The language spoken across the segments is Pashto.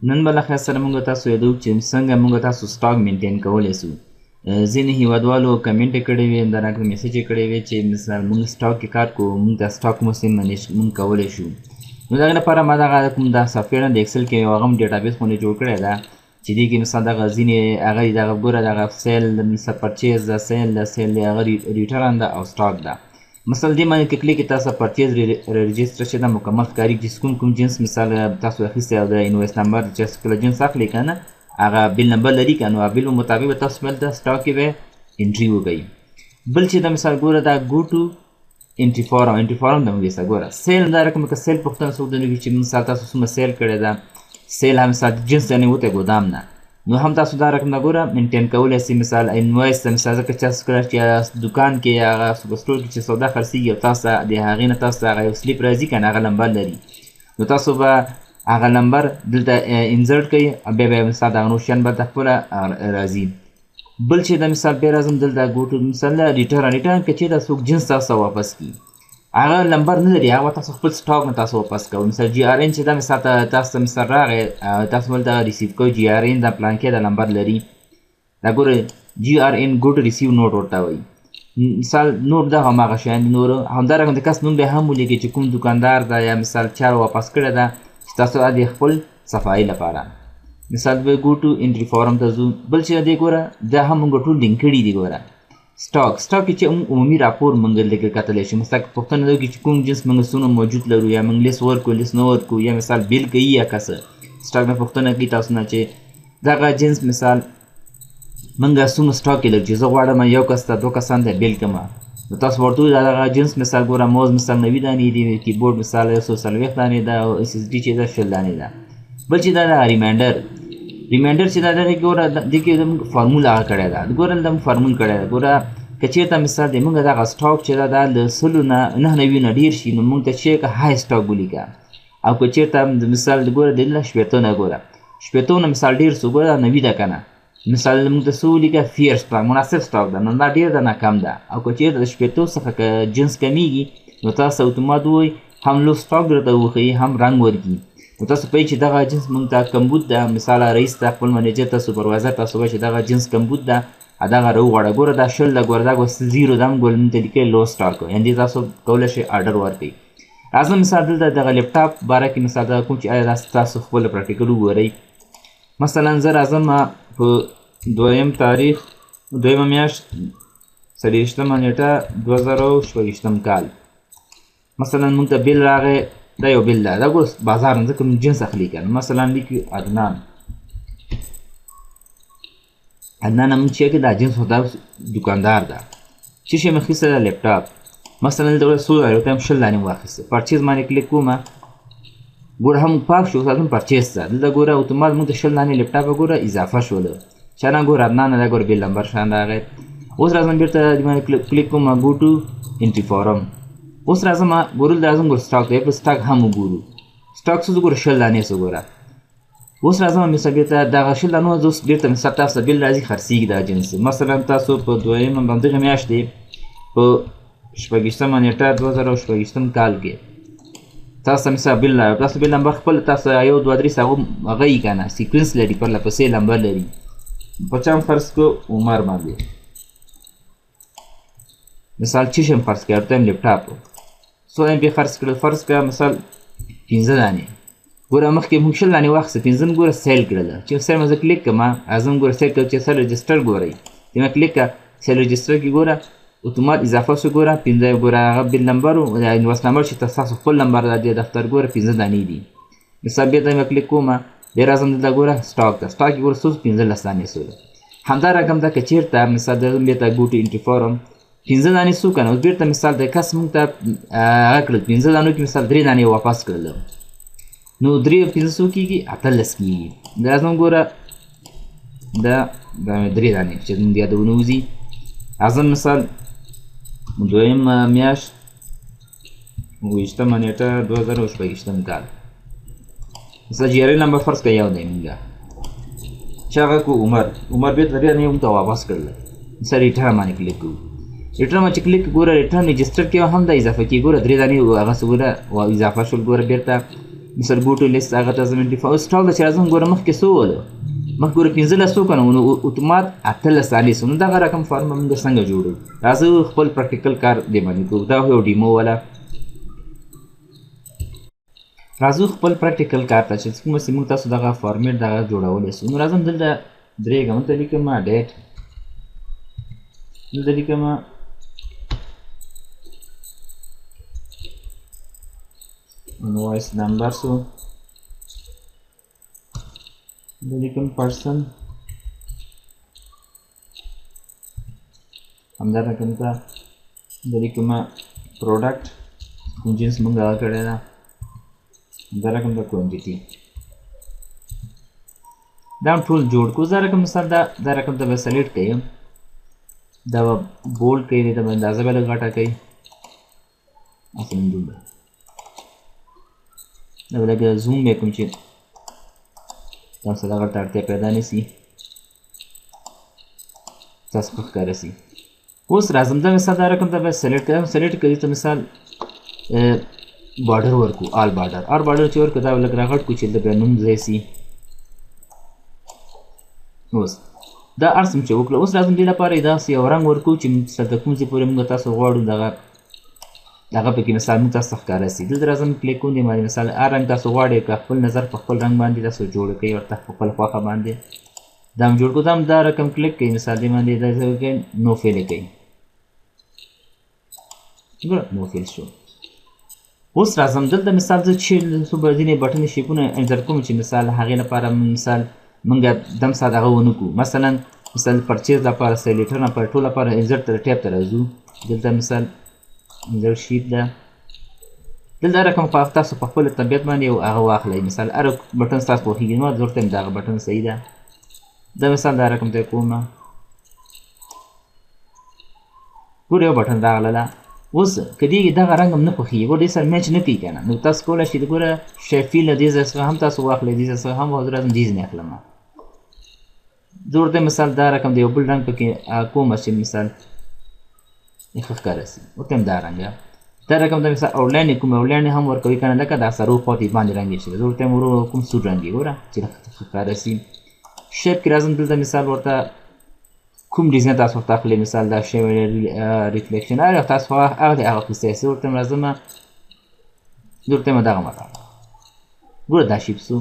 نن بالاخره سره موږ تاسو یادو چې څنګه موږ تاسو سټاک مینټین کولی شو. ځینې هیوادوالو کمنټ یې کړی وي، همدارنګه میسج یې کړی وي چې مثلا موږ سټاک کې کار کوو، موږ د سټاک موږ کولی شو. نو د هغې لپاره ما دغه کوم دا سافټویر د اکسل کې یو هغه هم ډیټابیس غوندې جوړ کړی ده چې دې کې مثلا دغه ځینې هغه دغه ګوره دغه سیل مثلا پرچیز ده، سیل ده، سیل د هغه ریټرن ده او سټاک ده. مثلا دې باندې کې کلیک کې تاسو پرچیز رجسټر چې دا مکمل ښکاري چې کوم جنس مثال تاسو اخیستی او د انویس نمبر چې کله جنس اخلي که نه هغه بیل نمبر لري که نو بیل مطابق به تاسو دلته سټاک کې به انټري وکړئ. بل چې دا مثال ګوره دا ګو ټو انټري فارم د موږ ګوره سیل دا رقم که سیل پوښتنه څوک درنه چې مثال تاسو څومره سیل کړی ده، سیل هم مثال جنس یعنې وتی ګدام نه، نو هم تاسو دا رقم نه ګوره مینټین کولی شئ. مثال انوایس ته مثال ځکه چې کله چې دکان کې یا هغه سټور کې چې سودا خرڅېږي او تاسو د هغې نه تاسو ته هغه یو سلیپ راځي که نه هغه نمبر لري، نو تاسو به هغه نمبر دلته انزرټ کوئ او بیا به مثال دغه نور شیان به د خپله راځي. بل چې د مثال بیا راځم دلته ګوټو مثال ریټرن که چېرته څوک جنس تاسو واپس کړي هغه نمبر نه لري، هغه تاسو خپل سټاک نه تاسو واپس کوئ. مثال جی آر این چې دا مثال تاسو ته مثال راغی تاسو دلته ریسیو کوئ جی آر این دا پلان کې دا نمبر لري، دا ګوره جی آر این ګوډ ریسیو نوټ ورته وایي. مثال نور دا هماغه شیان دي، نور همدارنګه د کس نوم به هم ولیکئ چې کوم دکاندار ده یا مثال چا واپس کړی ده چې تاسو د خپل صفایي لپاره. مثال به ګو ټو انټري فارم ته ځو. بل چې دی ګوره دا هم موږ ټول لینک کړي دي. ګوره سټاک کې چې عمومي راپور موږ لکه کتلی شو، مثلا پوښتنه ده چې کوم جنس موږ څونه موجود لرو یا موږ لیست ورکو لیست نه ورکو یا مثال بیل کوي یا که څه سټاک نه پوښتنه کوي تاسو نه چې دغه جنس مثال موږ څومره سټاک کې لرو چې زه غواړم یو کس ته دوه کسان ته بیل کړم، نو تاسو ورته وایئ دغه جنس مثال ګوره موز مثال 90 دانې دي، کیبورډ مثال 140 دانې ده او اس اس ډي چې ده 20 دانې ده. بل چې دا د ریمایندر چې دا دغه ګوره دې کې زموږ فارمول هغه کړی ده، ګوره دلته موږ فارمول کړی ده. ګوره که چېرته مثال د موږ دغه سټاک چې ده دا له 100 نه 99 نه ډېر شي نو موږ ته چې های سټاک ولیکه، او که چېرته مثال ګوره د 80 نه ګوره 80 نه مثال ډېر څه ګوره 90 ده که نه، مثال موږ ته څه ولیکه فیر سټاک مناسب سټاک ده، نو دا ډېر ده نه کم ده. او که چېرته د 80 څخه که جنس کمیږي نو تاسو اتومات ووایئ هم لو سټاک درته وښیي هم رنګ ورکړي، نو تاسو پوهئ چې دغه جنس موږ ته کمبود ده. مثال رئیس ته خپل منیجر ته سوپروایزر تاسو وایئ چې دغه جنس کمبود ده دغه راوغواړه. ګوره دا 20 ده، ګوره دا 0 ده، موږ دلته لیکئ لو سټاک، یعنې تاسو کولی شئ آرډر ورکړئ. راځم مثال دلته دغه لیپټاپ باره کې مثال دا کوم چې آیا دا تاسو خپله پراکټیکل وګورئ. مثلا زه راځم په 2 تاریخ 2 میاشت 23 نیټه 2024 کال، مثلا موږ ته بیل راغی، دا یو بیل ده، دا ګوره بازار نه ځکه موږ جنس اخلي که نه، مثلا لیکو عدنان هم چې دا جنس دا دکاندار ده. چې شی مې اخیستی ده لیپټاپ، مثلا دلته څو دانې ورته 20 دانې مو واخیستې، پرچیز باندې کلیک کوم، ګوره هم پاک شو ساتم پرچیز ته، دلته ګوره اتومات موږ ته 20 دانې لیپټاپ ګوره اضافه شوله. چانه ګوره عدنان دا ګوره بیل نمبر شان راغی. اوس راځم بیرته دې باندې کلیک کوم ګو ټو انټري فارم. اوس راځم ګوره راځم ګوره سټاک دی، په سټاک هم وګورو. سټاک څه ګوره 20 دانې څه ګوره. اوس راځم مثال بیرته دغه 20 دانو اوس بیرته مثال تاسو بیل راځي خرڅېږي دا جنس، مثلا تاسو په 2 دغه میاشتې په 24 نیټه 2024 کال کې تاسو مثال بیل راغی، تاسو بیل نمبر خپل تاسو یو 2 3 هغه یې که نه سیکوینس لري، پرله پسې نمبر لري. په چا هم فرض کړو عمر باندې مثال چې شم فرض کړه ورته لیپټاپ څو ام بي فرض کړل، فرض کړه مثال 15 دانې. ګوره مخکې موږ 20 دانې واخیسته، 15 ګوره سیل کړله. چې سیل مې زه کلیک کړم اعظم ګوره سیل کړم چې سیل رجسټر ګورئ، چې مې کلیک کړه سیل رجسټر کې ګوره اتومات اضافه شو. ګوره 15 ګوره هغه بیل نمبر او انویس نمبر چې تاسو خپل نمبر د دفتر ګوره 15 دانې دي. مثال بیرته مې کلیک کوم بیا راځم دلته ګوره سټاک ته، سټاک کې ګوره 15 دانې سوله. همدا رقم ده که چېرته مثال د بیرته ګو ټو انټري فارم 15 دانې څو که نه، اوس بیرته مثال د کس موږ ته هغه کړل 15 دانو کې مثال 3 دانې واپس کړل، نو 3 او 15 څو کېږي 18 کېږي. راځم ګوره دا 3 دانې چې موږ یادونه وځي. راځم مثال 2 میاشت 20 نیټه 2024 کال، مثلا جیرل نمبر فرض کړه یو دی موږ چې هغه کو عمر بیرته 3 دانې موږ ته واپس کړل. مثلا ریټرن باندې کلیک کوو، ریټرن باندې کلیک ګوره ریټرن رجسټر کې هم دا اضافه کېږي، ګوره 3 دانې هغه څه ګوره اضافه شول. ګوره بیرته مثال بوټو لیست هغه ته زمین ډیفالټ سټاک د چې راځم ګوره مخکې څو ولو مخکې ګوره 15 څو کنه نو اتومات 18 نو دغه رقم فارمه موږ څنګه جوړو راځو خپل پریکټیکل کار دی باندې کوو دا یو ډیمو والا راځو خپل پریکټیکل کار ته چې کوم څه موږ تاسو دغه فارمیټ دغه جوړولی سو نو راځم دلته درېږم دلته لیکم ډیټ دلته لیکم invoice number so لیکم person همدا رقم ته لیکم product کوم جنس موږ هغه کړی ده همدا رقم ته quantity دا ټول جوړ کو زه رقم مثال دا رقم ته به سلیکټ کړئ دا بولډ کړئ دې ته به اندازه به لږ غټه کړئ مثلا دومره دا به لږ زوم به کوم چې تاسو دغه ته اړتیا پیدا نه سي تاسو ښه ښکاره سي اوس راځم دا مثال دا رقم ته به سلیکټ کړم سلیکټ کړئ ته مثال بارډر ورکو آل بارډر چې ورکو دا به لږ راغټ کړو چې د بیا نوم ځای سي اوس دا ارسم چې وکړه اوس راځم دې لپاره داسې یو رنګ ورکو چې د کوم ځای پورې موږ تاسو غواړو دغه پکې مثال موږ تاسو ښکاره سي دلته راځم کلیک کوم دې باندې مثال هر رنګ تاسو غواړئ که خپل نظر په خپل رنګ باندې تاسو جوړ کړئ ورته په خپل خوښه باندې دا هم جوړ کړو دا هم دا رقم کلیک کړئ مثال دې باندې دا کوئ نو فیل یې کړئ ګوره نو فیل شو اوس راځم دلته مثال زه چې ځینې بټنې شیپونه انټر کوم چې مثال هغې لپاره مثال موږ دم ساده هغه ونه کړو مثلا پرچیز لپاره سیلیټر لپاره ټول لپاره انزرټ ته ټیب ته راځو دلته مثال انزرټ شیټ ده دلته رقم تاسو په خپل طبیعت باندې یو هغه واخلئ مثال هر بټن ستاسو خوښېږي نو زه ورته یم دغه بټن صحیح ده دا مثال دا رقم ته کومه ګوره یو بټن راغله اوس که دې دغه رنګ هم نه خوښېږي ګوره دې سره میچ نه کوي که نه نو تاسو کولی شئ ګوره شیفي له دې ځای څخه هم تاسو واخلئ دې ځای څخه هم زه راځم دې ځینې اخلم زه ورته مثال دا رقم د یو بل رنګ پکې کومه چې مثال ښه ښکاره سي ورته هم دا رنګ دا رقم ته مثال آوټلاین یې کوم آوټلاین یې هم ورکوي که نه لکه دا سرو خواته یې باندې رنګ یې شوی زه ورته یم ورو کوم سور رنګ یې ګوره چې ښه ښکاره سي شیپ کې راځم دلته مثال ورته کوم ډیزاین تاسو ورته اخلئ مثال دا شوی ریفلیکشن هر تاسو هغه دی هغه اخیستی زه ورته یم راځم زه ورته یم دغه ماته ګوره دا شیپ سو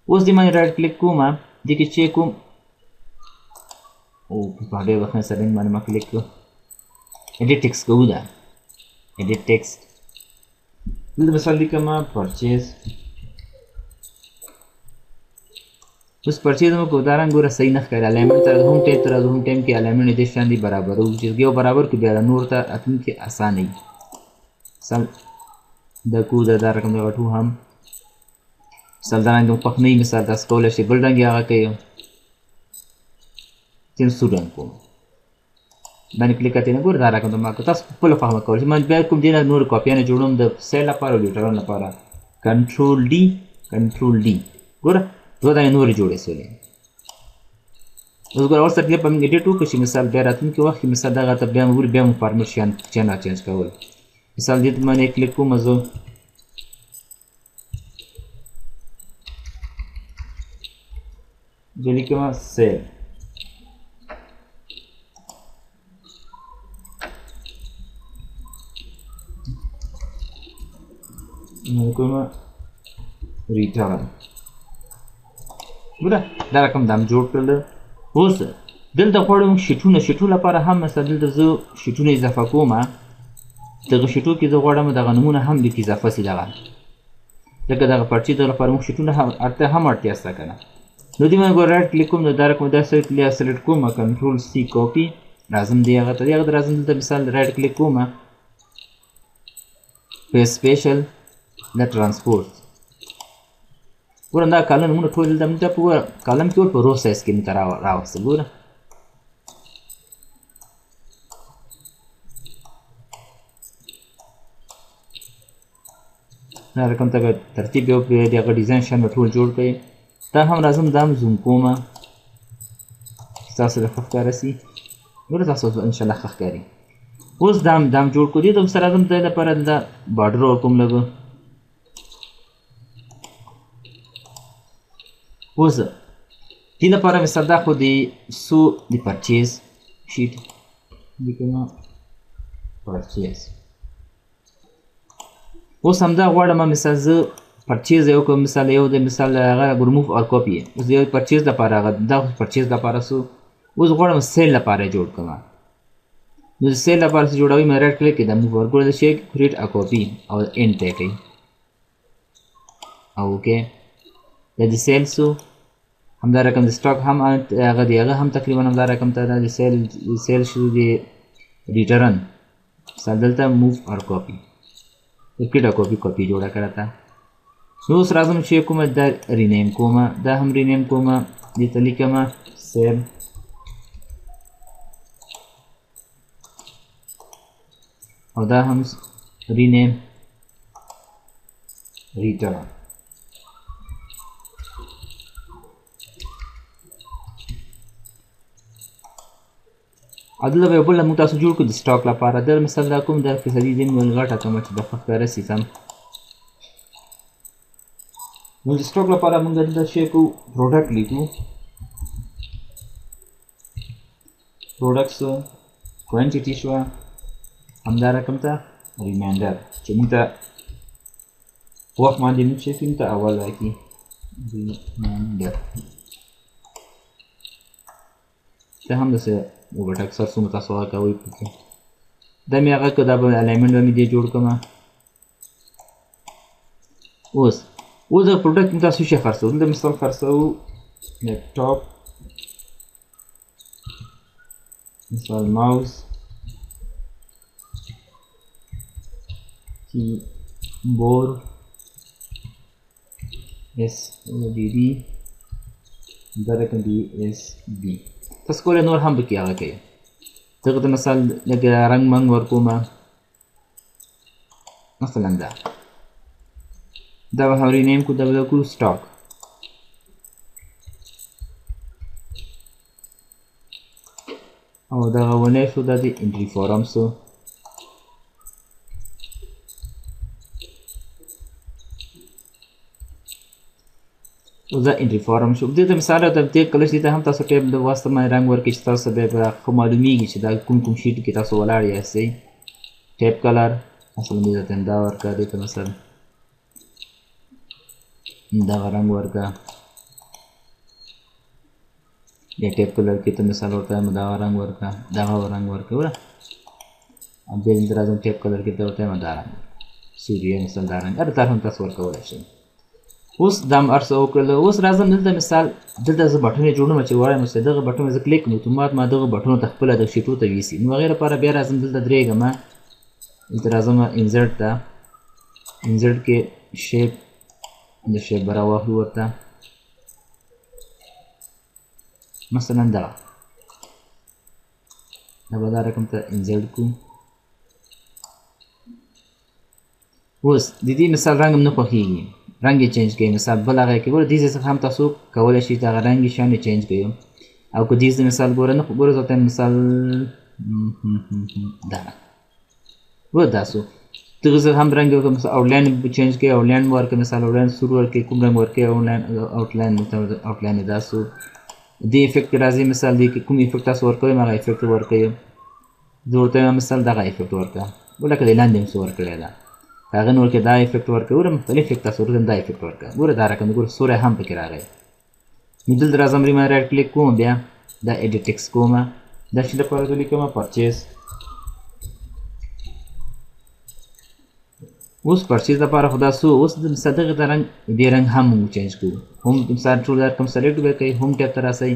اوس دې باندې رایټ کلیک کوم دې کې چې کوم او په ډېر وخت نه سره باندې ما کلیک کړو edit text کوو دا edit text دلته مثال لیکم پرچیز اوس پرچیز مو کو دا رنګ ګوره صحیح نه ښکاري الاینمنټ ته هوم ټیب ته راځو هوم ټیب کې الاینمنټ دې شان دي برابرو چې یو برابر کړو بیا نور ته اتونکي اسانه وي مثال دا کو دا رقم د غټو هم مثال دا رنګ خوښ نه وي مثال تاسو کولی شئ بل رنګ یې هغه کوئ چې سور رنګ کوم باندې کلیک کړئ نه ګوره دا رقم ته ما کړو تاسو خپله خوښه کولی شئ ما بیا کوم دې نه نور کاپیانې جوړوم د سیل لپاره او لیټران لپاره کنټرول ډي ګوره دوه دانې نورې جوړې سولې اوس ګوره ورسره کلیپ به موږ ایډیټ وکړو چې مثال بیا راتلونکي وخت کې مثال دغه ته بیا موږ بیا مو فارمیټ شیان راچینج کول مثال دې ته باندې کلیک کوم زه زه لیکم سیل کوم ریټرن ګوره دا رقم دا هم جوړ کړل اوس دلته غواړم شیټو لپاره هم مثلا دلته زه شیټونه اضافه کوم دغه شیټو کې زه غواړم دغه نومونه هم لیک اضافه سي دغه لکه دغه پرچې د لپاره موږ شیټونه هم اړتیا شته که نه نو دې باندې ګوره رایټ کلیک کوم نو دا رقم دا سلیکټ کوم کنټرول سی کاپي راځم دې هغه ته راځم دلته مثال رایټ کلیک کوم په سپیشل د ترانسپورټ ګوره دا کالم نومونه ټول دلته موږ ته په کالم کې ور په رو سایز کې موږ ته راوستل ګوره دا رقم ته به ترتیب یو د هغه ډیزاین شان به ټول جوړ کړئ دا هم راځم دا هم زوم کوم ستاسو ته ښه ښکاره سي ګوره تاسو انشاءالله ښه ښکاري اوس دا هم جوړ کړو دې ته سره راځم د لپاره دا بارډر ورکوم لږ اوس دې لپاره مثال دا خو د سو د پرچیز شیټ لیکمه پرچیز. اوس همدا غواړم مثال زه پرچیز یو کوم مثال یو د مثال هغه ریموف اور کاپي. اوس د پرچیز لپاره هغه دا پرچیز لپاره سو اوس غواړم سیل لپاره جوړ کړم. نو د سیل لپاره چې جوړوي مې راټ کلیک کړم موو ورکړل شي کریټ ا کاپي او انټ ته کوي او اوکې د سیل سو همدا رقم د سټاک هم هغه دی هغه هم تقریبا همدا رقم ته د سیل شو دی ریټرن مثال دلته موو اور کاپي کریټ ا کاپي جوړه کړه تا. نو اوس راځم چې کومه دا رینیم کومه دا هم رینیم کومه دې ته لیکمه سیل او دا هم رینیم ریټرن. عدله به بل موږ تاسو جوړ کړو د سټاک لپاره د مثال دا کوم د فیصدي دین ول غټه کوم چې د فکر سیستم نو د سټاک لپاره موږ دلته شی کو پروډکټ لیکو پروډکټس کوانټیټي شو همدا رقم ته ریمایندر چې موږ ته وخت باندې موږ شي ته اول راکی ریمایندر ته هم څه وګټه اکثر څومره تاسو هغه کوئ پکې دا مې هغه که دا به الاینمنټ به مې دې جوړ کړم. اوس د پروډکټ مې تاسو شي خرڅوو دلته مثال خرڅوو لیپټاپ مثال ماوس کیبورډ SODD دا رقم DSB تاسو کولی نور هم پکې هغه کوي. دغه ته مثال لکه رنګ منګ ورکومه مثلا دا به هم رینیم کو دا به کو سټاک او دغه ونه شو دا د انټري فارم سو او دا انټري فارم شو. دې ته مثال د دې کله چې هم تاسو ټیب د واسطه باندې رنګ ورکړئ چې تاسو به خو معلومیږي چې دا کوم شیټ کې تاسو ولاړ یاستئ. ټیب کلر مثلا دې ته دا ورکړه دې ته مثلا دا رنګ ورکړه یا ټیب کلر کې ته مثال ورته دا رنګ ورکړه دا رنګ ورکړه وره او بیا دې راځم ټیب کلر کې ته ورته دا رنګ سوري مثلا دا رنګ هر طرف تاسو ورکولای شئ. اوس دا م ارڅه وکړله. اوس راځم دلته مثال دلته زه بټنې جوړوم چې وایم چې دغه بټن زه کلیک کوم اتومات ما دغه بټنو ته خپله د شیټو ته یوسي. نو هغې لپاره بیا راځم دلته درېږم دلته راځم انزرټ ته انزرټ کې شیپ د شیپ به راواخلو ورته مثلا دغه دا به دا رقم ته انزرټ کړو. اوس د دې مثال رنګ هم نه خوښېږي رنګ یې چینج کوي مثال بل هغه کې ګوره دې څخه هم تاسو کولی شئ دغه رنګ یې شان یې چینج کوي او که دې مثال ګوره نه خو ګوره زه ته مثال دا ګوره دا سو دغه زه هم رنګ وکړم مثلا آوټلاین چینج کوي آوټلاین مو ورکړه مثال آوټلاین سور ورکړئ کوم رنګ ورکړئ آوټلاین دا سو دې افیکټ راځي مثال دې کې کوم افیکټ تاسو ورکوئ هغه افیکټ ورکوئ زه ورته وایم مثال دغه افیکټ ورکړه ګوره لکه دې لاندې هم څه ورکړی ده هغه نور کې دا افیکټ ورکړه ګوره مختلف افیکټ تاسو ورته دا افیکټ ورکړه ګوره دا رقم ګوره سوری هم پکې راغی. نو دلته راځم ریما رایټ کلیک کوم بیا دا ایډیټ ټیکسټ کوم دا چې لپاره زه لیکم پرچیز. اوس پرچیز لپاره خو دا سو اوس مثال دغه د رنګ دې رنګ هم موږ چینج کوو هم مثال ټول رقم سلیکټ به کوئ هم ټیب ته راسئ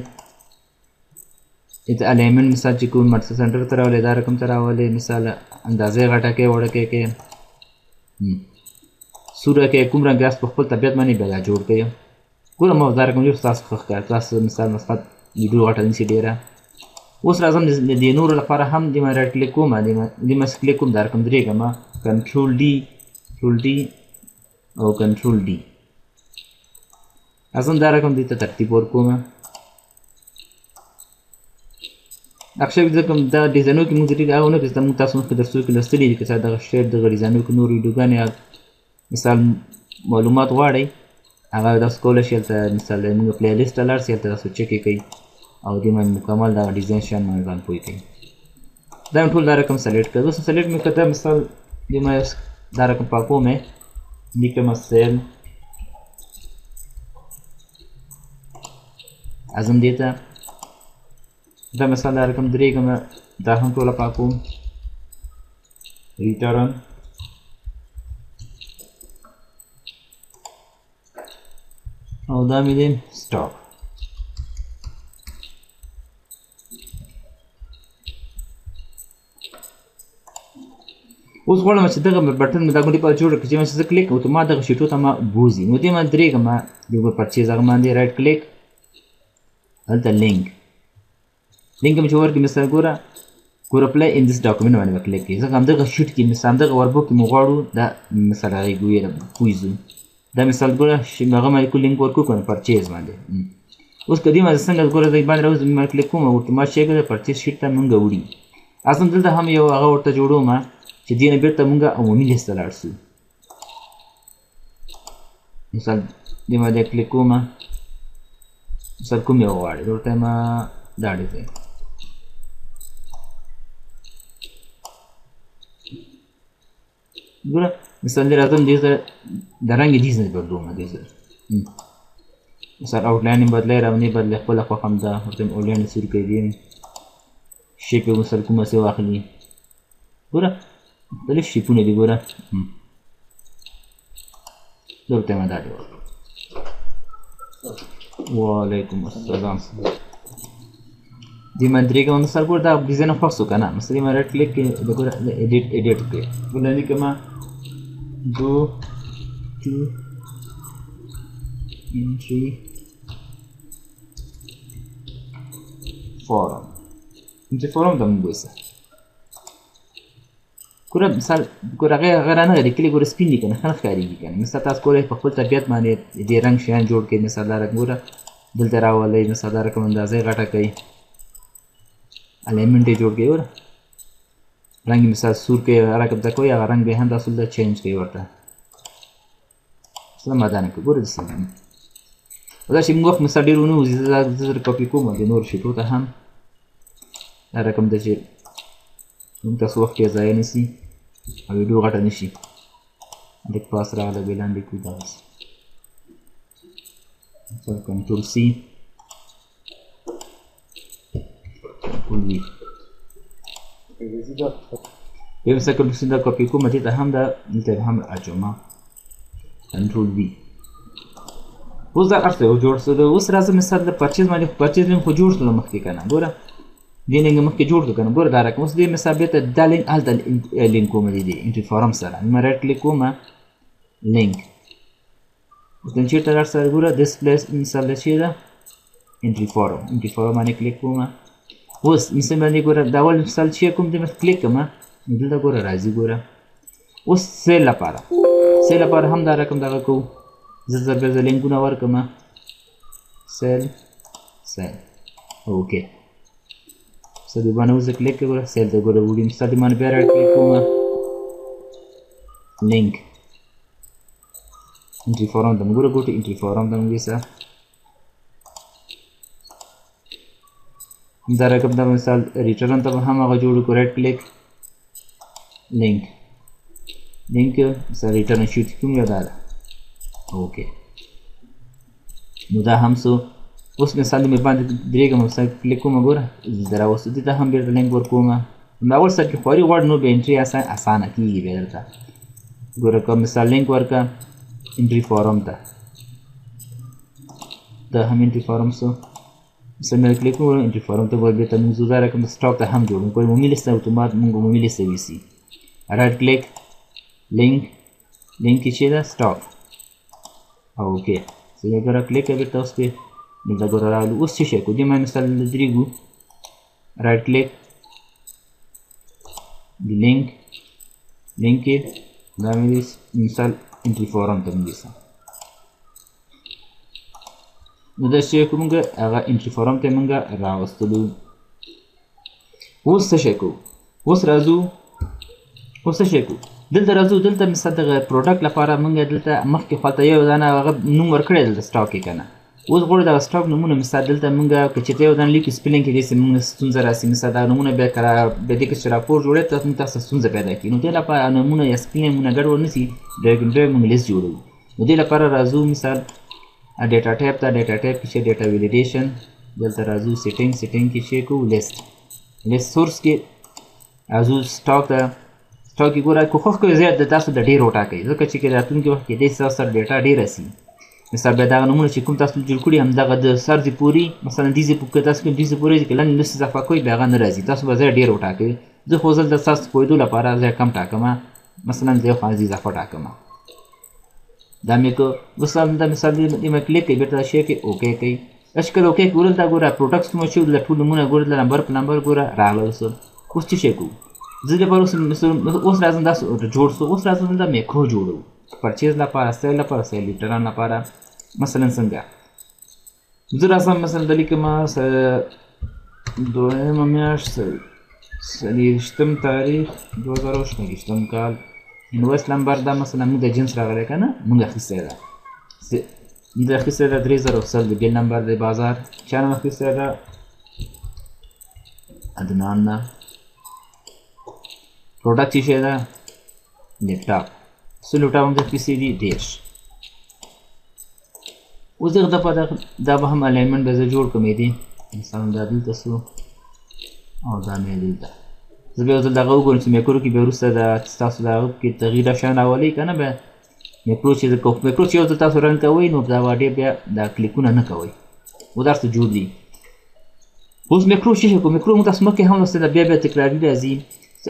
دلته الاینمنټ مثال چې کوم مرسته سنټر ته راولئ دا رقم ته راولئ مثال اندازې غټه کړئ وړه کړئ سوره کې کوم رنګ یاست په خپل طبیعت باندې بیا جوړ کړئ. ګوره ما دا رقم ډېر ستاسو ښه ښکاري تاسو مثال مثبت ویډیو غټه نیسي ډېره. اوس راځم د دې نورو لپاره هم دې ما رایټ کلیک کوم دې ما کلیک کوم دا رقم درېږم کنټرول ډي او کنټرول ډي راځم دا رقم دې ته ترتیب ورکوم. اکثر ځکه دا ډیزاینو کې موږ ډېر هغه ونه کړو موږ تاسو مخکې درسونو کې لوستلي دي که څه دغه شیپ دغه ډیزاینو کې نور ویډیوګانې مثال معلومات غواړئ هغه تاسو کولی شئ هلته مثال زموږ پلی لیسټ ته لاړ شئ هلته تاسو چک یې کوئ او دې باندې مکمل دغه ډیزاین شیان باندې ځان پوه کوئ دا مې ټول دا رقم سلیکټ کړه دوستو سلیکټ مې کړه مثال دې ما دا رقم پاکوم یې لیکم سیل اعظم دې ته دا مثال دا رقم 3 کومه دا هم ټوله پاکوم ریټرن او دا مې دې سټاپ اوس غواړم چې دغه بټن مې دا ګوندې په جوړ کړم چې زه کلیک وکړم ما دغه شیټو ته ما بوځي نو دې ما درېږم د پرچیز هغه باندې رایټ کلیک هلته لینک مې چې ورکړي مثال ګوره اپلای ان دس ډاکومنټ باندې به کلیک کړي ځکه همدغه شیټ کې مثال همدغه وربوک کې مو غواړو دا مثال هغې کویزو دا مثال ګوره هغه باندې کو لینک ورکړو که نه پرچیز باندې اوس که دې باندې څنګه ګوره دې باندې راوځي ما کلیک کوم ورته ما چیک کړه پرچیز شیټ ته مونږ وړي اصلا دلته هم یو هغه ورته جوړوم چې دې نه بیرته مونږ عمومي لیست ته لاړ شو مثال دې باندې کلیک کوم مثال کوم یو غواړي ورته ما دا ډیزاین ګوره مثال دې راځم دې ته د رنګ ډیزاین بدلوم دې ځای مثال آوټلاین یې بدلی راونې بدلی خپله خوښه همدا ورته مې آوټلاین یې سور کوي دې شیپ یې مثال کومه څه واخلي ګوره مختلف شیپونه دي ګوره دلته ما دا دې ورکړو وعلیکم السلام دې ما درېږم مثال ګوره دا ډیزاین خوښ شو که نه مثال دې ما رایټ کلیک کړې د ګوره ایډیټ کړې ګوره لیکم go to entry forum ته مونږ وایسه ګوره مثال ګوره هغه رانغی دی کلي ګوره سپین دي که نه ښه نه ښکارېږي که نه مثال تاسو کولی په خپل طبیعت باندې دې رنګ شیان جوړ کړئ مثال دا رقم ګوره دلته راولئ مثال دا رقم اندازه یې غټه کړئ الیمنټ یې جوړ کړئ ګوره رنګ مثال سور کوي رقم ته کوي هغه رنګ بیا هم تاسو دلته چینج کوي ورته مثلا ما دا نه کوي ګوره داسې دا چې موږ وخت مثال ډېر ونه وځي زه کاپي کوم د نورو شیټو ته هم دا رقم ده چې موږ تاسو وخت یې ضایع نه شي او ویډیو غټه نه شي لږ پاس راغله بیا لاندې کړو دغسې مثال کنټرول سی کنټرول وي بیا مثلا کنټرول سی دا کاپي کوم دې ته هم دا دلته هم اچوم کنټرول وي اوس دا هر څه یو جوړ شو اوس راځه مثال د پرچیز باندې پرچیز مې خو جوړ شو مخکې که نه ګوره دې لینک مخکې جوړ کړو که نه ګوره دا رقم اوس دې مثال بېرته دا لینک هلته لینک کوم دې انټري فارم سره ما رایټ کلیک کوم لینک اوس نن چېرته لاړ سره ګوره دس پلیس مثال د چی ده انټري فارم باندې کلیک کوم اوس مثال باندې ګوره دا اول مثال چې کوم دې کلیک کړم نو دلته ګوره راځي ګوره اوس سیل لپاره هم دا رقم دغه کوو زه بیا لینکونه ورکړم سیل اوکې So the one who's a click over cell the go to William study man better click on link entry forum them go to entry forum them visa the rakam the misal return the hama go to right click link so return sheet kum yada okay no da ham so اوس مثال مې باندې درېږم مثال کلیک کوم ګوره زه راوستو دې ته هم بېرته لینک ورکوم همدا اول سر کې خواري غواړي نو بیا انټري اسانه کېږي بیا درته ګوره که مثال لینک ورکړه انټري فارم ته دا هم انټري فارم سو مثال مې کلیک کوم انټري فارم ته ګوره بېرته مونږ دا رقم سټاپ ته هم جوړو کوم عمومي لیست اتومات مونږ عمومي لیست ویسي رایټ کلیک لینک کې چې ده سټاپ اوکې زه بیا ګوره کلیک کوه بېرته اوس پې دلته ګوره راغلو اوس څه شی کوو دې ما مثال درېږو رایټ کلیک د لینک کې دا مې مثال انټري فارم ته مې یوسم نو دا چې کوو مونږ هغه انټري فارم ته مونږ راوستلو اوس څه شی کوو اوس راځو اوس څه شی کوو دلته راځو دلته مثال دغه پروډکټ لپاره موږ دلته مخکې خواته یو دانه هغه نوم ورکړی دلته سټاک کې که نه اوس غواړو دغه سټاک نومونه مثال دلته موږ که چېرته یو دانه لیکو سپیلینګ کې داسې موږ ستونزه راسي مثال دا نومونه بیا به دې کې چې راپور جوړوي ته موږ تاسو ستونزه پیدا کړي نو دې لپاره نومونه یا سپیلینګونه ګډوډ نه سي ډایرکټ موږ لیست جوړوو نو دې لپاره راځو مثال ډیټا ټایپ ته ډیټا ټایپ کې چې ډیټا ویلیډیشن دلته راځو سیټینګ کې چې کوو لیست سورس کې راځو سټاک ته سټاک کې ګوره کوښښ کوئ زیات د تاسو د ډېر وټاکئ ځکه چې راتلونکي وخت کې دې ستاسو سره ډیټا ډېره سي مثال بیا دغه نومونه چې کوم تاسو جوړ کړي همدغه د سر دې پورې مثلا دې ځای که تاسو کوم دې ځای پورې چې لنډ لست اضافه کوئ بیا هغه نه راځي تاسو به ځای ډېر وټاکئ زه خو زه د ستاسو پوهېدو لپاره ځای کم ټاکمه مثلا زه یو خانزي اضافه ټاکمه دا مې که اوس دا مثال دې مې کلیک کوي بېرته شی کوي اوکې کوي چې کله اوکې کوي ورته ګوره پروډکټس کومه چې د ټول نومونه ګوره د نمبر په نمبر ګوره راغله اوس څه شی کوو زه لپاره اوس راځم داسې جوړ شو اوس راځم دلته میکرو جوړوو پرچیز لپاره سیل لپاره سیل لیټران لپاره مثلا څنګه زه راځم مثلا د لیکمه دویمه میاشت څلېرویشتم تاریخ 2018 کال انویس نمبر دا مثلا موږ د جنس راغلی که نه موږ اخیستی ده موږ اخیستی ده 3010 د بیل نمبر د بازار چا نوم اخیستی ده عدنان نه پروډکټ چې شی ده لیپټاپ څو لیپټاپ هم د اخیستي دي 10 اوس دغه دپه دا به هم الاینمنټ به زه جوړ کړم دي مثلا دا دلته سو او دا مې دلته زه بیا دغه وګورم چې میکرو کې بیا وروسته د ستاسو د هغه کې تغییر شیان راولئ که نه بیا میکرو چې یو ځل تاسو رن کوئ نو دا ډېر بیا دا کلیکونه نه کوئ او دا څه جوړ دي اوس میکرو څه شی کوو میکرو موږ تاسو مخکې هم لوستی ده بیا تکراري راځي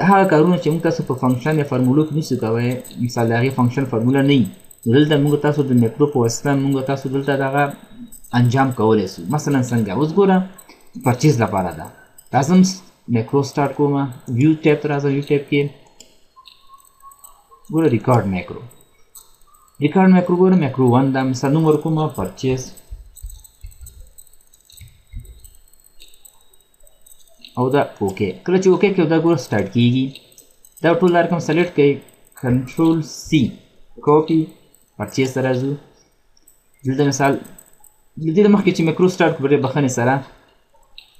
هغه کارونه چې موږ تاسو په فنکشن یا فرمولو کې نشو کوئ مثال د هغې فنکشن فرموله نه وي نو دلته موږ تاسو د میکرو په واسطه موږ تاسو دلته دغه انجام کولی سو مثلا څنګه اوس ګوره پرچیز لپاره ده راځم میکرو سټارټ کوم ویو ټیب ته راځم ویو ټیب کې ګوره ریکارډ میکرو ګوره میکرو 1 دا مثال نوم ورکوم پرچیز او دا اوکې کله چې اوکې کوي دا ګوره سټارټ کیږي دا ټول رقم سلیکټ کوي کنټرول سی کاپي پرچیز ته راځو دلته مثال د دې مخکې چې میکرو سټارټ کړو بخښنې سره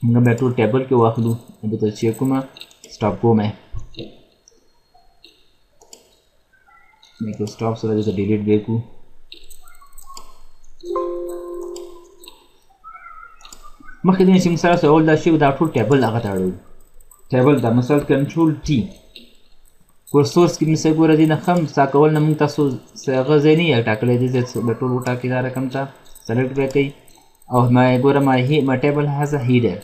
موږ بیا ټول ټیبل کې واخلو دلته چیک کومه سټاپ کوم میکرو سټاپ سره دلته ډیلیټ دی کو مخکې دې چې موږ سره اول دا شی دا ټول ټیبل هغه ته اړوو ټیبل دا مثال کنټرول ټي ګور سورس کې مثال ګوره دې نه هم سا کول نه موږ تاسو هغه ځای نه یې ټاکلی دی به ټول وټاکي دا رقم ته سلیکټ به کوي او ګوره ما ټیبل هاز ا هیډر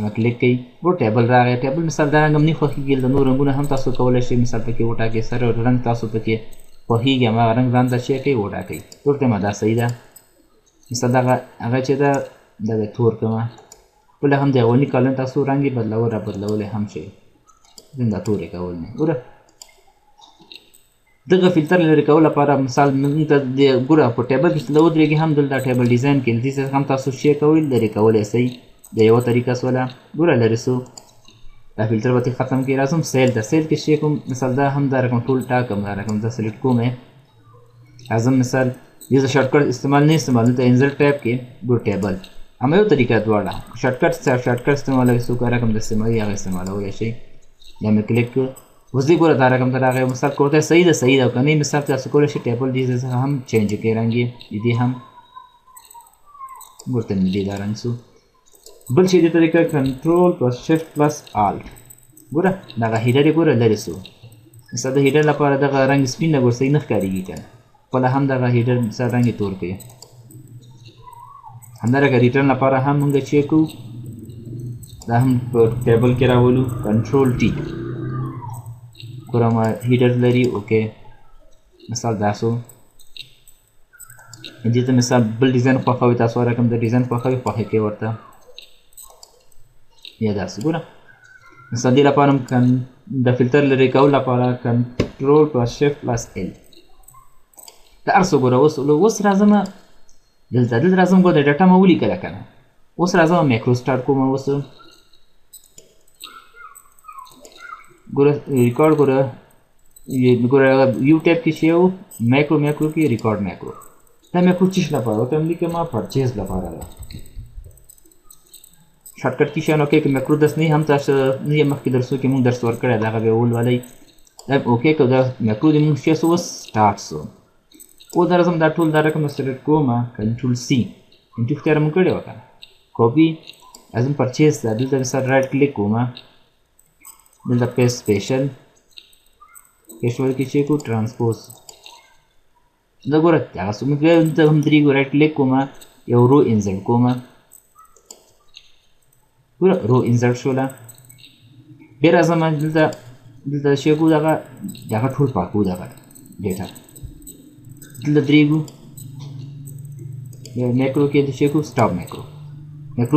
ما کلیک کوي ګور ټیبل راغی ټیبل مثال دا رنګ هم نه خوښېږي د نور رنګونه هم تاسو کولی شئ مثال پکې وټاکئ سره رنګ تاسو پکې خوښېږي هماغه رنګ ځان ته شی کوئ وټاکئ ټول ټایمه دا صحیح ده مثال دغه هغه چې ده دا به تور کړمه بله هم د اولني کالم تاسو رنګ یې بدلول را بدلولی هم شئ زه دا تورې کول نه ګوره دغه فلټر لرې کولو لپاره مثال موږ ته د ګوره په ټیبل کې چې ودرېږي هم دلته ټیبل ډیزاین کې دې څخه هم تاسو شی کوئ لرې کولی شئ د یوه طریقه سوله ګوره لرې سو دا فلټر به ختم کړي راځم سیل ته سیل کې شی کوم مثال دا هم دا رقم ټول ټاکم دا رقم دا سلیکټ کوم راځم مثال یو شارټکټ استعمال نه استعمال ته انزل ټیب کې ګور ټیبل اما یو طریقه دواړه شارټکټ استعمالوي څوک رقم د استعمالي هغه استعمالولی شئ یا مې کلیک کړ اوس دې ګوره دا رقم ته راغی مثال کوته صحیح ده صحیح ده که نه مثال تاسو کولی شئ ټیبل دې څخه هم چینج کړئ رنګ یې دې هم ورته نږدې دا رنګ سو بل شي دې طریقه کنټرول پلس شفټ پلس آلټ ګوره دغه هیډر یې ګوره لرې سو مثال د هیډر لپاره دغه رنګ سپین ده ګوره صحیح نه ښکارېږي که نه خپله هم دغه هیډر مثال رنګ یې تور کړي همدارنګه ریټرن لپاره هم موږ چیک کوو دا هم په ټیبل کې راولو کنټرول ټي ګوره ما هیډر لري اوکې مثال دا سو دې ته مثال بل ډیزاین خوښوي تاسو رقم د ډیزاین خوښوي خوښې کوي ورته یا داسې ګوره مثال دې لپاره هم د فلټر لرې کولو لپاره کنټرول پلس شفټ پلس ایل دا هر څه ګوره اوس راځم دلته راځم ګوره د ډاټا مې ولیکله که نه اوس راځم میکرو سټارټ کوم اوس ګوره ریکارډ ګوره ګوره یو ټیپ کې چې و مایکرو کې ریکارډ مایکرو دا مایکرو چیش لپاره ورته هم لیکم پرچیز لپاره ده شارټکټ کې شیان اوکې که مایکرو درس نه هم تاسو نه مخکې درسو کې مونږ درس ورکړی دی هغه بیا ولولئ دا اوکې که دا مایکرو د مونږ چې اوس سټارټ سو اوس دا راځم دا ټول دا رقم سلیکټ کوم کنټرول سی انټو اختیار مونږ کړی و که نه کاپي ازم پرچیز ده دلته مثال رایټ کلیک کوم دلته پیسټ سپیشل پیشول کې چې کو ټرانسپوز دا ګوره هغه څه موږ دلته هم درېږو رایټ کلیک کوم یو رو انزرټ کوم ګوره رو انزرټ شوله بیا راځم دلته چې کو دغه ټول پاکو دغه ډیټا دلته درېږو مایکرو کې د چې کو سټاپ مایکرو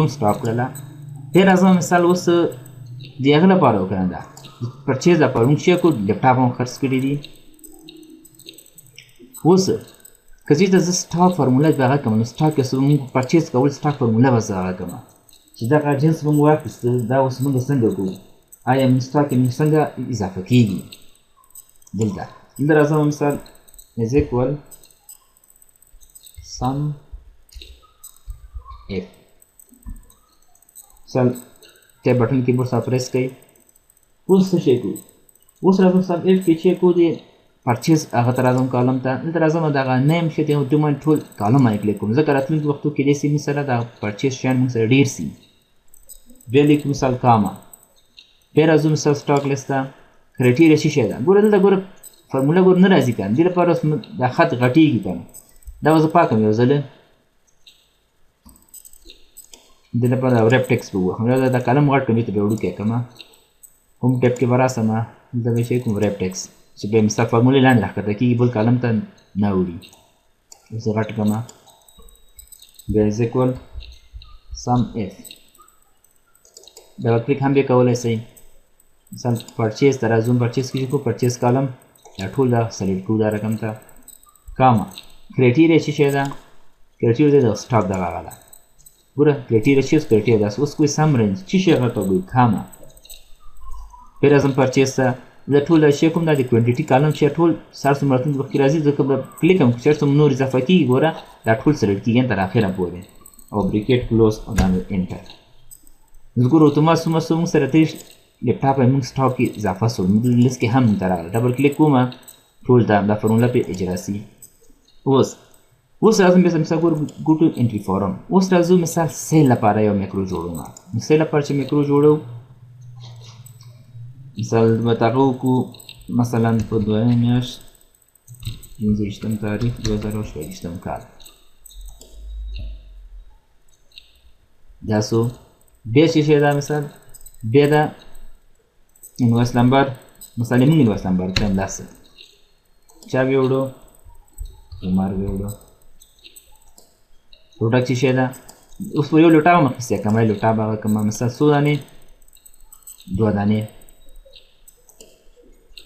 هم سټاپ کړله بیا راځم مثال اوس د هغه لپاره وکړم دا پرچیز لپاره موږ چې کو لیپټاپ هم خرڅ کړي دي اوس که چېرته زه سټاک فارموله به هغه کوم نو سټاک که موږ پرچیز کول سټاک فارموله به زه هغه کوم چې دغه جنس موږ واخیسته دا اوس موږ څنګه کوو آیا موږ سټاک یې موږ څنګه اضافه کېږي دلته راځم مثال از اکول سم اف مثال ټیپ بټن کیبورډ سره پریس کړئ اوس څه شی کوو اوس راځم سم اف کې چې کوو د پرچیز هغه ته راځم کالم ته دلته راځم دغه نیم چې دی دومره ټول کالم باندې کلیک کوم ځکه راتلونکي وختو کې دی سي موږ سره د پرچیز شیان موږ سره ډېر سي بیا لیکو مثال کاما بیا راځو مثال سټاک لیست ته کرایټیریا څه شی ده ګوره دلته ګوره فارموله ګوره نه راځي که نه دې لپاره اوس دا خط غټېږي که نه دا به زه پاکم یو ځله دې لپاره ریپ ټیکس به ووهم دا کالم غټ کړم دې ته به وړوکی کړم home tab के बराबर में मतलब ये को wrap text से बे मिसाल फार्मूले लाइन रख करता कि बोल कॉलम त ना उड़ी उसे रट कमा बे is equal sum F double click हम भी कवल ऐसे ही मिसाल परचेज तरह जूम परचेज की को परचेज कॉलम या टूल दा सेलेक्ट को दा रकम था कामा क्राइटेरिया ची शेदा क्राइटेरिया दा स्टॉक दा वाला पूरा क्राइटेरिया दा उसको सम रेंज ची शेगा तो गई कामा फिर ازم پرچیز ته د ټول شی کوم د کوانټیټي کالم چې ټول سر سمرتون د وخت راځي ځکه به کلیک هم چې څوم نور اضافه کیږي ګوره دا ټول سلیکټ کیږي تر اخره پورې او بریکټ کلوز او دا انټر زګور اتومات سم سره ته لپټاپ موږ سټاپ کې اضافه سو موږ لیست کې هم تر ډبل کلیک کوم ټول دا فارموله په اجرا سي اوس راځم مثال ګور ګو ټو انټری فارم اوس راځو مثال سیل لپاره یو میکرو جوړوم سیل لپاره چې میکرو جوړو مثال متاغو کو مثلا په دوه میاشت 15 تاریخ 2018 کال دا سو بیا چې دا مثال بیا دا انوایس نمبر مثلا موږ انوایس نمبر کوم داسه چا ویوړو عمر ویوړو پروډکټ چې دا اوس په یو لوټا مخکې کومه لوټا به کومه مثلا سو دانه دوه دانه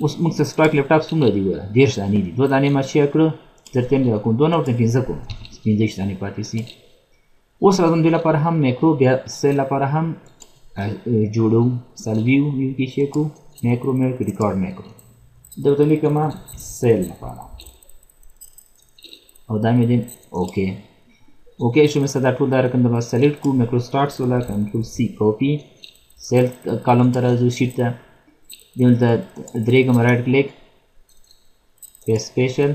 اوس موږ څه سټاک لپټاپ څومره دی ګوره 10 دانې دي 2 دانې ما چې کړو ترته مې کوم 2 نور ته 15 کوم 15 دانې پاتې سي اوس راځم د لپاره هم میکرو بیا سیل لپاره هم جوړو سلویو کې شي کو میکرو ریکارډ میکرو دلته لیکم سیل لپاره او دا مې دې اوکې شو مې صدا ټول دا رقم د سلیکټ کو میکرو سٹارټ ولا کنټرول سی کاپی سیل کالم ته راځو شیټ ته دلته درېږم رایټ کلیک پیسټ سپیشل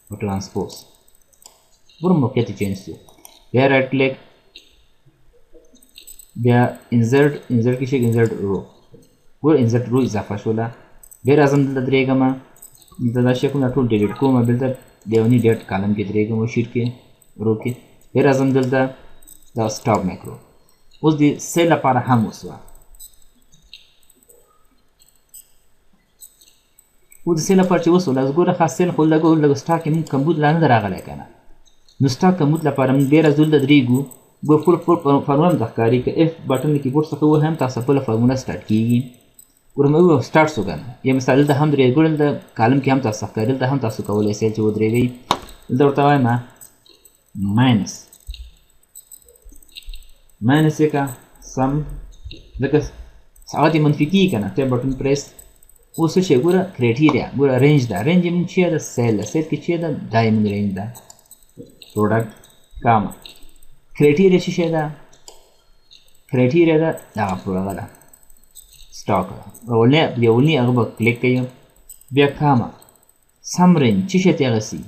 او ټرانسپوز ور موقعیت چینج شو بیا رایټ کلیک بیا انسرټ کې شي انسرټ رو ور انسرټ رو اضافه شوله بیا راځم دلته درېږم دلته دا شی کوم ټول ډیلیټ کوم دلته دیونی ډیټ کالم کې درېږم شیټ کې رو کې بیا راځم دلته دا سټاپ میکرو اوس د سیل لپاره هم وسوه و د سیل لپاره چې وسوله ګوره خاص سیل خو لږ سټاک یې مونږ کمبود لا نه ده راغلی که نه نو سټاک کمبود لپاره مونږ بیا راځو دلته درېږو ګوره فول فارموله هم ته ښکاري که اف بټن د کیبورډ څخه ووهم تاسو خپله فارموله سټارټ کېږي ګوره مې وویل سټارټ شو که نه یا مثال دلته هم درېږو ګوره دلته کالم کې هم تاسو ښکاري دلته هم تاسو کولی سئ چې ودرېږئ دلته ورته وایم ماینس یې که سم ځکه هغه دې منفي کېږي که نه ټیپ بټن پریس اوس څه شی ګوره کرایټیریا ګوره رینج ده رینج یې مونږ چې ده سیل ده سیل کې چې ده دا یې مونږ رینج ده پروډکټ کاما کرایټیریا څه شی ده کرایټیریا ده دغه هغه ده سټاک ده اولنی هغه به کلیک کوي بیا کاما سم رینج څه شی ته اغسي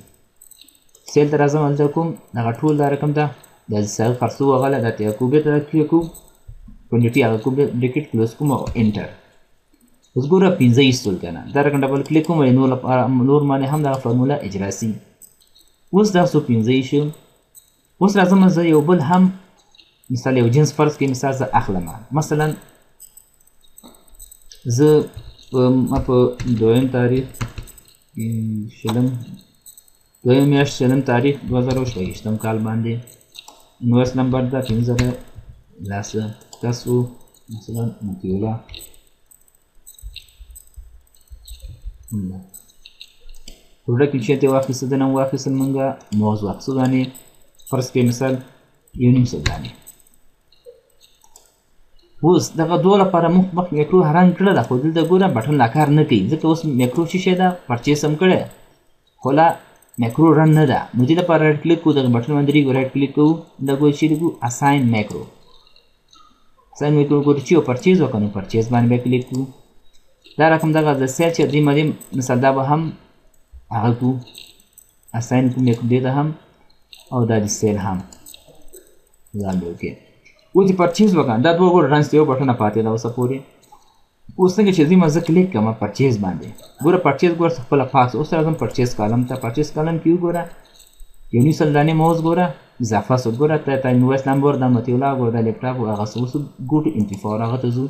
سیل ته راځم هلته کوم دغه ټول دا رقم ده دا هغه خرڅو هغه ده دا ته کوم بیرته کلیک کوم کوانټیټي هغه کوم بریکټ کلوز کوم او انټر اوس ګوره 15 ایستول که نه دا رقم ډبل کلیک کوم نور باندې هم دغه فارموله اجرا سي اوس دا څو 15 ایشو اوس راځم زه یو بل هم مثال یو جنس فرض کړئ مثال زه اخلم مثلا زه په دویم تاریخ دویم میاشت شلم تاریخ 2023 کال باندې انویس نمبر ده 50 لاسه تاسو مثلا مطیوله پروډکټ چې ته واخیسته د نن واخیستل مونږه موز واخیستو دانې فرض کړئ مثال یو نیم سل دانې اوس دغه دوه لپاره موږ مخکې میکرو حرام کړه ده خو دلته ګوره بټن لا کار نه کوي ځکه اوس میکرو څه شی ده پرچیز هم کړی خو لا میکرو رن نه ده نو دې لپاره رایټ کلیک کوو دغه بټن باندې درېږو رایټ کلیک کوو دا ګوره چې لیکو اساین میکرو اساین میکرو ګوره چې یو پرچیز وکړو نو پرچیز باندې بیا کلیک کوو دا رقم دغه د سیل چې درې مدې مثال دا به هم هغه کوو اساین کوو میکرو دې ته هم او دا د سیل هم ځان به وکړي اوس دې پرچیز وکړم دا دوه ګوره رنس یو بټنه پاتې ده اوسه پورې اوس څنګه چې ځم زه کلیک کوم پرچیز باندې ګوره پرچیز ګوره خپله پاس اوس راځم پرچیز کالم ته پرچیز کالم کې وګوره یو نیم سل دانې موز ګوره اضافه سو ګوره ته انویس نمبر دا مطیوله ګوره دا لیپټاپ هغه څه اوس ګو ټو انټي 4 هغه ته ځو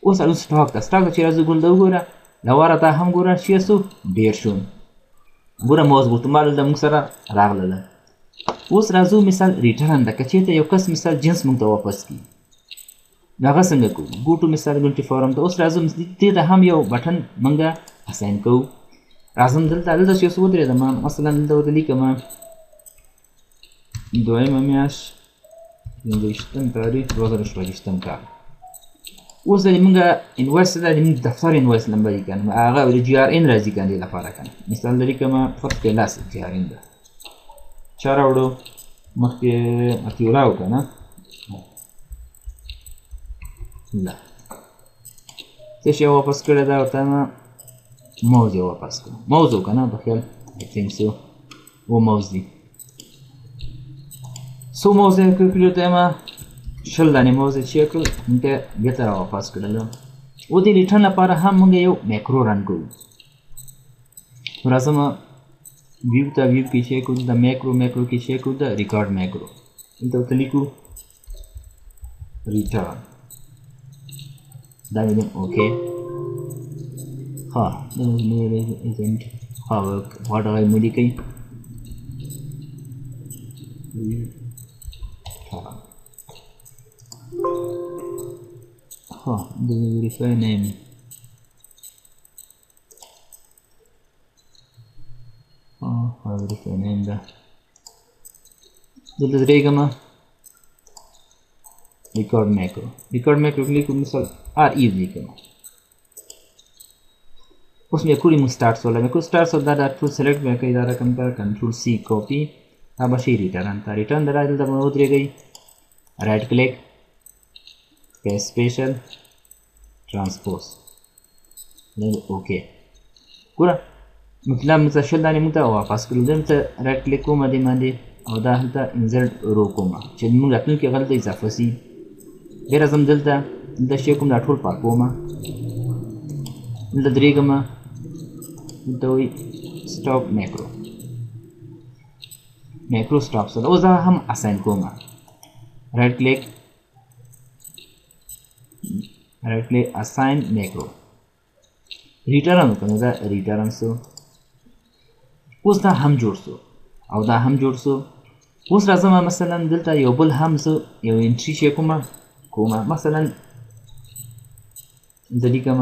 اوس الو سټاک ته سټاک ته چې راځو ګل دا وګوره لواره دا هم ګوره شي سو ډیر شو ګوره موز ګوتمال د موږ سره راغله اوس راځو مثال ریټرن ده که چېرته یو کس مثال جنس موږ ته واپس کړي نو هغه څنګه کوو ګو ټو مثال ګنټي فارم ته اوس راځو دې ته هم یو بټن موږ اساین کوو راځم دلته چې اوس ودرېدم مثلا دلته ورته لیکم دویمه میاشت 15 تاریخ 2024 کال اوس د موږ انویس ده د موږ دفتر انویس نمبر یې که نه هغه د جي آر ان راځي که نه دې لپاره که نه مثال د لیکم فرض کړئ لاس جي آر ان ده چا راوړو مخکې اتیولا و که نه لا څه شی واپس کړی ده ورته موز یې واپس کړو موز و که نه بخیال آی تھنک سو و موز دی څو موز یې کړي ته یم 20 دانې موز یې چې کړل موږ ته بېرته را واپس کړل و دې ریټرن لپاره هم موږ یو میکرو رن کوو نو راځم ویو ته ویو کې چې کوو د میکرو کې چې کوو د ریکارډ میکرو دلته ورته لیکو ریټرن دا ویلم اوکې ها ایجنټ ها واټ هغه مې لیکئ ها د ویریفای نیم ویریفای نیم ده دلته درېږم ریکارډ میکرو کلیک کوم مثال آر ای لیکم اوس میکرو مو سټارټ سوله میکرو سټارټ سول دا ټول سلیکټ مې کوي دا رقم ته کنټرول سی کاپي دا به شي ریټرن ته ریټرن د راځي دلته ودرېږئ رایټ کلیک پیسټ سپیشل ترانسپوز اوکې ګوره مطلب موږ ته 20 دانې موږ ته واپس کړو دلته رایټ کلیک کوم دې باندې او دا هلته انزرټ رو کوم چې موږ راتلونکي هغه دلته اضافه سي بیا راځم دلته شی کوم دا ټول پاکوم دلته درېږم دلته وایي سټاپ میکرو سټاپ سره اوس دا هم اساین کوم رایټ کلیک اساین میکرو ریټرن وکړو دا ریټرن سو اوس دا هم جوړ سو او دا هم جوړ سو اوس راځم مثلا دلته یو بل هم زه یو انټري چې کومه مثلا زه لیکم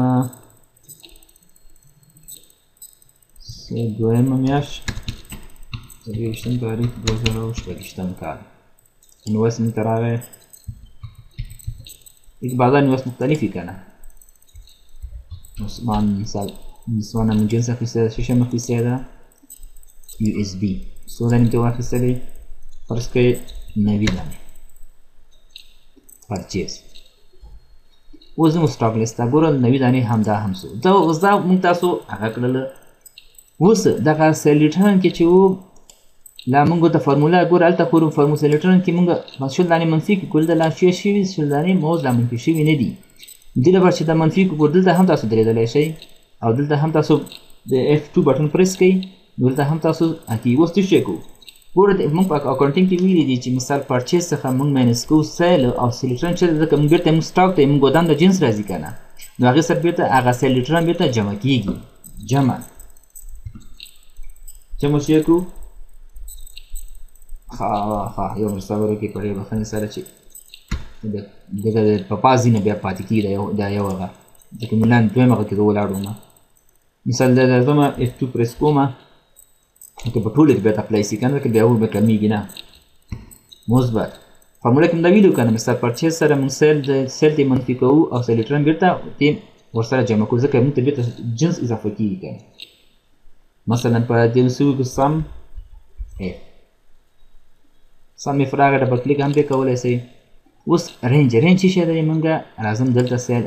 دویمه میاشت 23 تاریخ 2024 کال انویس مې ته راغی یک بعضا انویس مختلفی که نه عثمان مثال this one موږ جنس اخیستی ده څه شی مو اخیستی ده USB څو دانې مې واخیستلې فرض کړئ 90 دانې پرچیز اوس زموږ سټاک لیست ته ګوره 90 دانې همدا هم سو دا اوس دا موږ تاسو هغه کړله اوس دغه سیل ریټرن کې چې و لا موږ د فارمولا ګوره هلته خو فارمولا سیل ریټرن کې موږ 20 دانې منفي کړو دلته لا شوي 20 دانې موز لا منفي شوي نه دي دې لپاره چې دا منفي کړو دلته هم تاسو درېدلی شئ او دلته هم تاسو د F2 بټن پریس کړئ دلته هم تاسو اتی اوس څه شی کوو ګوره موږ په اکاونټینګ کې ویلي دي چې مثال پرچیز څخه موږ ماینس کوو سیل او سیل ریټرن چې ځکه موږ بیرته موږ سټاک ته موږ ګدام د جنس راځي که نه نو هغې سره بیرته هغه سیل ریټرن بیرته جمع کېږي جمع شی کړو یو مصور کې په ډېر بخښنې سره چې دغه په پازي نه بیا پاتې کېږي دا یو هغه ځکه مې لاندې دویم هغه کې زه ولاړ وم مثال دا زما F2 پریس کومه که په ټولو کې بیا اپلای سي که نه که بیا به کمیږي نه مثبت فارموله کې مو دا ویلو که نه مثال پرچیز سره مونږ سیل ته منفي کوو او سیل ریټرن بېرته ته ورسره جمع کوو ځکه مونږ ته بېرته جنس اضافه کېږي که نه مثلا په دې څه وکړو سم سم اف راغی ډبل کلیک هم پرې کولی شئ اوس رینج څه شی دی مونږ راځم دلته سیل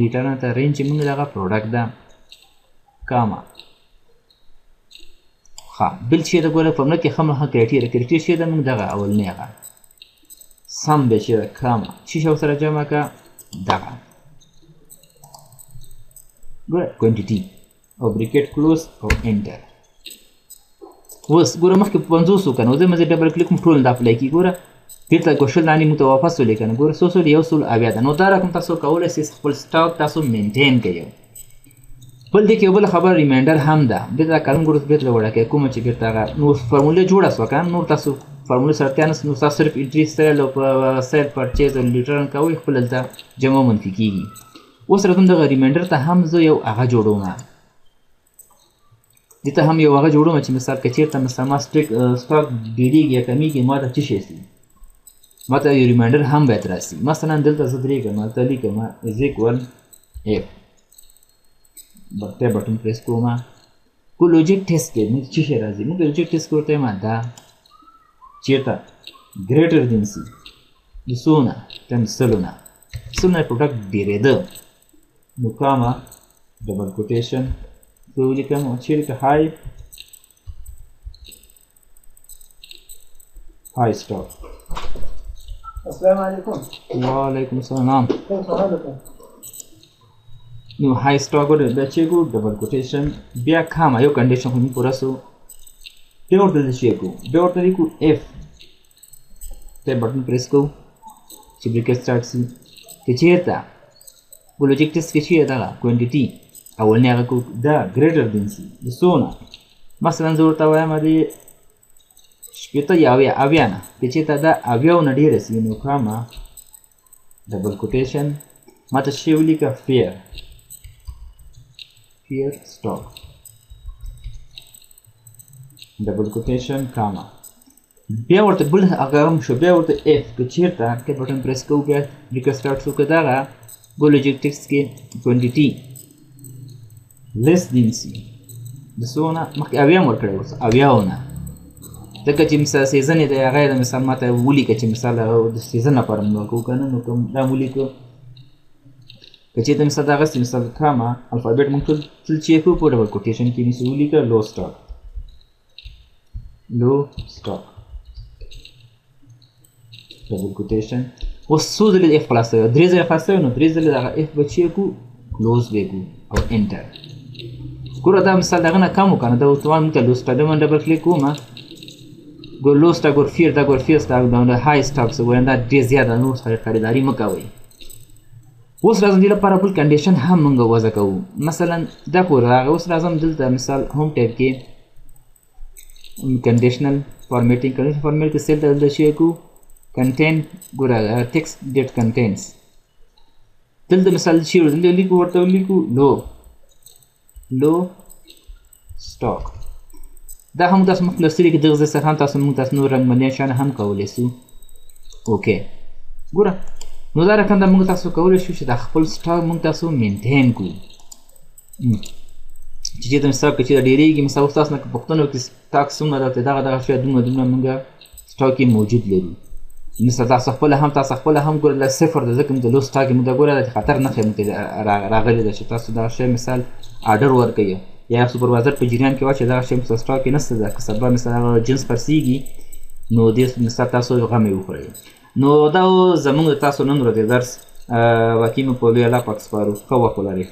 ریټرن ته رینج چې مونږ دغه پروډکټ ده کاما بل شی ده ګوره فارموله کې خامخا کرایټیریا شی ده مونږ دغه اولنی هغه سم به شی ده کاما څه شی ورسره جمع که دغه ګوره کوانټیټي او بریکټ کلوز او انټر اوس ګوره مخکې 50 وو که نه اوس مزې ډبل کلیک ټول دا اپلای کړي ګوره بېرته کوشل دانې مونږ ته واپس ولې که نه ګوره 100 ده نو دا رقم تاسو کولی شئ خپل سټاک تاسو مینټین کوئ بل دی کې یو بله خبره ریمایندر هم ده بېرته دا کالم ګوره بېرته وړه کوئ کومه چې بېرته هغه نور فارموله جوړه شوه که نور تاسو فارموله سره اړتیا نشته نو تاسو صرف انټري سیل او سیل پرچیز او ریټرن کوئ خپل هلته جمع منفي کېږي اوس راځم دغه ریمایندر ته هم زه یو هغه جوړوم دې ته هم یو هغه جوړوم چې مثال که چېرته مثلا ما سټاک ډېرېږي یا کمیږي ما ته څه شی سي ما ته یو ریمایندر هم باید راسي مثلا دلته زه درېږم هلته لیکم از ایکول F برته بټن پریس کوم کو لوجیک ټیسټ کې موږ څه شی راځي موږ لوجیک ټیسټ کوته ما دا چیرته ګریټر دین سی د سونه تم سلونه پروډکټ ډېرېده نو کاما ډبل کوټیشن تو لیکم چیرته هاي سټاک السلام علیکم وعلیکم السلام کیسا حالکم نو هاي سټاک ور د چېکو ډبل کوټیشن بیا کاما یو کنډیشن هم پوره سو بیا ورته د چېکو بیا ورته لیکو F ته بټن پریس کو چې بریکټ سٹارټ سي که چېرته په لوجیک ټیسټ کې چې دا کوانټیټي اولنی هغه کو دا ګریټر دین سی د سونه مثلا زه ورته وایم د شپېته یا اویا نه که چېرته دا اویاو نه ډېره سي نو کاما ډبل کوټیشن ما ته شی ولیکه فیر stock double quotation comma بیا ورته بل هغه هم شو بیا ورته F که چېرته که بټن پریس کوو بیا بریکټ سټارټ شو که دغه لوجیک ټیکسټ کې کوانټیټي لیس دین سی د څونه مخکې اویا م ورکړی اوس اویاو نه ځکه چې مثال سیزن یې دی هغه یې د مثال ما ته ولیکه چې مثال د سیزن لپاره مونږ ورکوو که نه نو که دا مو ولیکو که چېرته مثال دغسې مثال کاما الفابیټ مونږ ټول چیک کړو په ډبل کوټیشن کې نیسو ولیکه لو سټاک ډبل کوټیشن اوس څو ځلې د F خلاص شوی 3 ځلې خلاص شوی نو 3 ځلې دغه F به چیک کړو کلوز به کړو او انټر ګوره دا مثال دغه نه کم و که نه دا ورته مونږ ته لو سټاک دې ډبل کلیک کوم ګور لو سټاک ګور فیر دا ګور فیر سټاک دا هاي سټاک څه وایم دا ډېر زیاته نور خریداري مه کوئ اوس راځم دې لپاره بل کنډیشن هم مونږ وضع کوو مثلا دا پورې راغی اوس راځم دلته مثال هوم ټیب کې کنډیشنل فارمیټینګ کې سیل ته دلته شی کوو کنټینټ ګوره ټیکسټ ډیټ کنټینټس دلته مثال شی دلته لیکو ورته لیکو لو سټاک دا هم تاسو مخکې لوستلي کې دغه ځای څخه هم تاسو مونږ تاسو نور رنګ بندیان شیان هم کولی سو اوکې ګوره نو دا رقم دا مونږ تاسو کولی شو چې دا خپل سټاک مونږ تاسو مینټین کړو چې چېرته مې سټاک چې ډېرېږي مثال اوس تاسو نه که پوښتنه وکړي سټاک څومره ده ته دغه شی دومره مونږ سټاک یې موجود لرو مثل تاسو خپله هم ګوره له صفر ده ځکه موږ د لو سټاک یې موږ ته ګوره د خطر نښې موږ ته راغلې ده چې تاسو دغه شی مثال آرډر ورکوئ یا سوپروایزر په جریان کې واچوي دغه شی مثال سټاک یې نشته ده که سبا مثال هغه جنس پرسېږي نو دې مثال تاسو غم یې وخورئ نو دا زموږ د تاسو نن ورځې درس واقعي مو په لوی الله پاک سپارو ښه وخت ولرئ